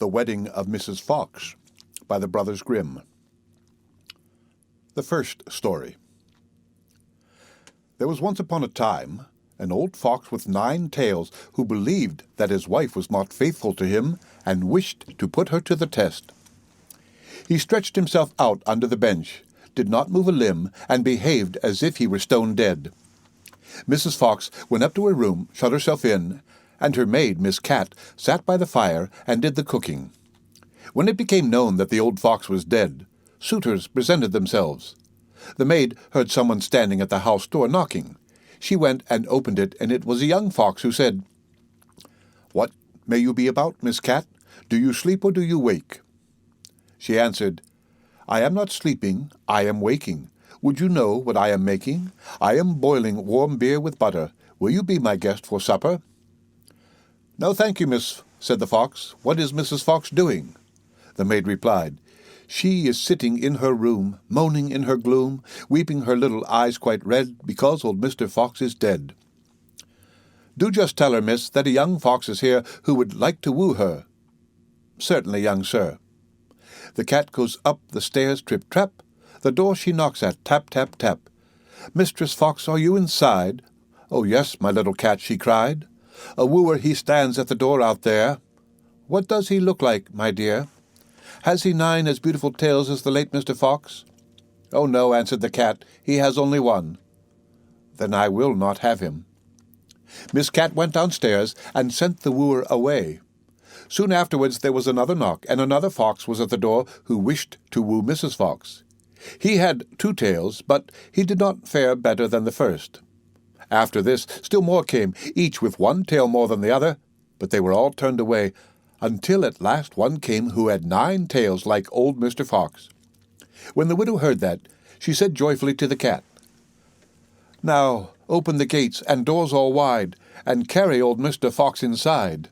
The Wedding of Mrs. Fox by the brothers Grimm. The first story. There was once upon a time an old fox with 9 tails who believed that his wife was not faithful to him and wished to put her to the test. He stretched himself out under the bench, did not move a limb, and behaved as if he were stone dead. Mrs. Fox went up to her room, shut herself in, and her maid, Miss Cat, sat by the fire and did the cooking. When it became known that the old fox was dead, suitors presented themselves. The maid heard someone standing at the house door knocking. She went and opened it, and it was a young fox who said, "What may you be about, Miss Cat? Do you sleep or do you wake?" She answered, "I am not sleeping, I am waking. Would you know what I am making? I am boiling warm beer with butter. Will you be my guest for supper?" "No, thank you, miss," said the fox. "What is Mrs. Fox doing?" The maid replied, "She is sitting in her room, moaning in her gloom, weeping her little eyes quite red, because old Mr. Fox is dead." "Do just tell her, miss, that a young fox is here who would like to woo her." "Certainly, young sir." The cat goes up the stairs, trip-trap. The door she knocks at, tap-tap-tap. "Mistress Fox, are you inside?" "Oh, yes, my little cat," she cried. "A wooer he stands at the door out there." "What does he look like, my dear?" "Has he 9 as beautiful tails as the late Mr. Fox?" "Oh, no," answered the cat, "he has only 1." "Then I will not have him." Miss Cat went downstairs and sent the wooer away. Soon afterwards there was another knock, and another fox was at the door who wished to woo Mrs. Fox. He had 2 tails, but he did not fare better than the first. After this, still more came, each with 1 tail more than the other, but they were all turned away, until at last one came who had 9 tails like old Mr. Fox. When the widow heard that, she said joyfully to the cat, "Now open the gates and doors all wide, and carry old Mr. Fox inside."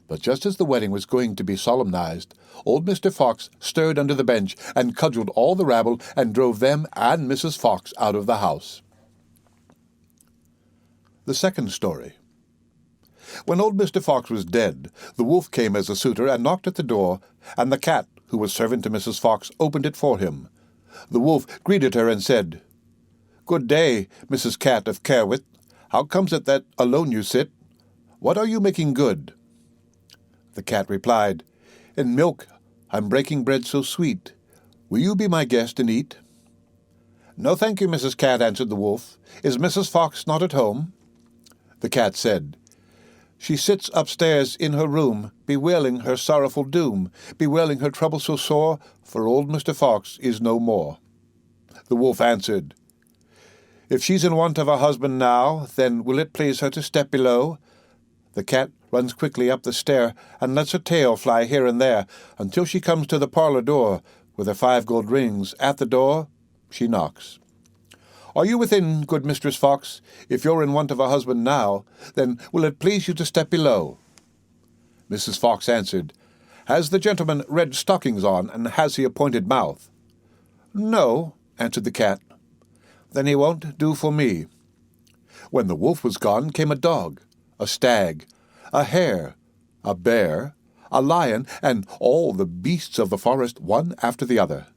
But just as the wedding was going to be solemnized, old Mr. Fox stirred under the bench and cudgeled all the rabble and drove them and Mrs. Fox out of the house. The second story. When old Mr. Fox was dead, the wolf came as a suitor and knocked at the door, and the cat, who was servant to Mrs. Fox, opened it for him. The wolf greeted her and said, "Good day, Mrs. Cat of Carewit. How comes it that alone you sit? What are you making good?" The cat replied, "In milk I'm breaking bread so sweet. Will you be my guest and eat?" "No, thank you, Mrs. Cat," answered the wolf. "Is Mrs. Fox not at home?" The cat said, "She sits upstairs in her room, bewailing her sorrowful doom, bewailing her trouble so sore, for old Mr. Fox is no more." The wolf answered, "If she's in want of a husband now, then will it please her to step below?" The cat runs quickly up the stair, and lets her tail fly here and there, until she comes to the parlour door, with her 5 gold rings. At the door she knocks. "Are you within, good Mistress Fox? If you're in want of a husband now, then will it please you to step below?" Mrs. Fox answered, "Has the gentleman red stockings on, and has he a pointed mouth?" "No," answered the cat. "Then he won't do for me." When the wolf was gone came a dog, a stag, a hare, a bear, a lion, and all the beasts of the forest, one after the other.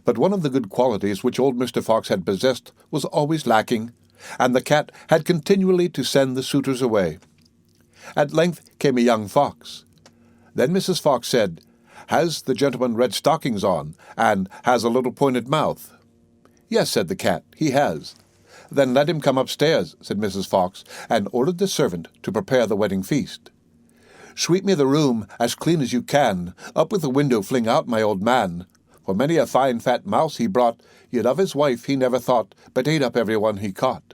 But one of the good qualities which old Mr. Fox had possessed was always lacking, and the cat had continually to send the suitors away. At length came a young fox. Then Mrs. Fox said, "Has the gentleman red stockings on, and has a little pointed mouth?" "Yes," said the cat, "he has." "Then let him come upstairs," said Mrs. Fox, and ordered the servant to prepare the wedding feast. "Sweep me the room as clean as you can. Up with the window fling out my old man. For many a fine fat mouse he brought, yet of his wife he never thought, but ate up every one he caught."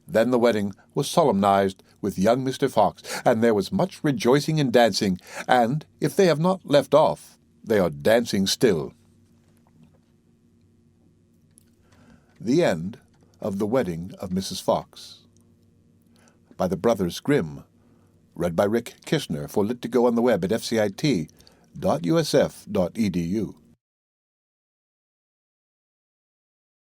Then the wedding was solemnized with young Mr. Fox, and there was much rejoicing and dancing, and if they have not left off, they are dancing still. The end of The Wedding of Mrs. Fox by the brothers Grimm. Read by Rick Kishner for Lit2Go on the web at fcit.usf.edu.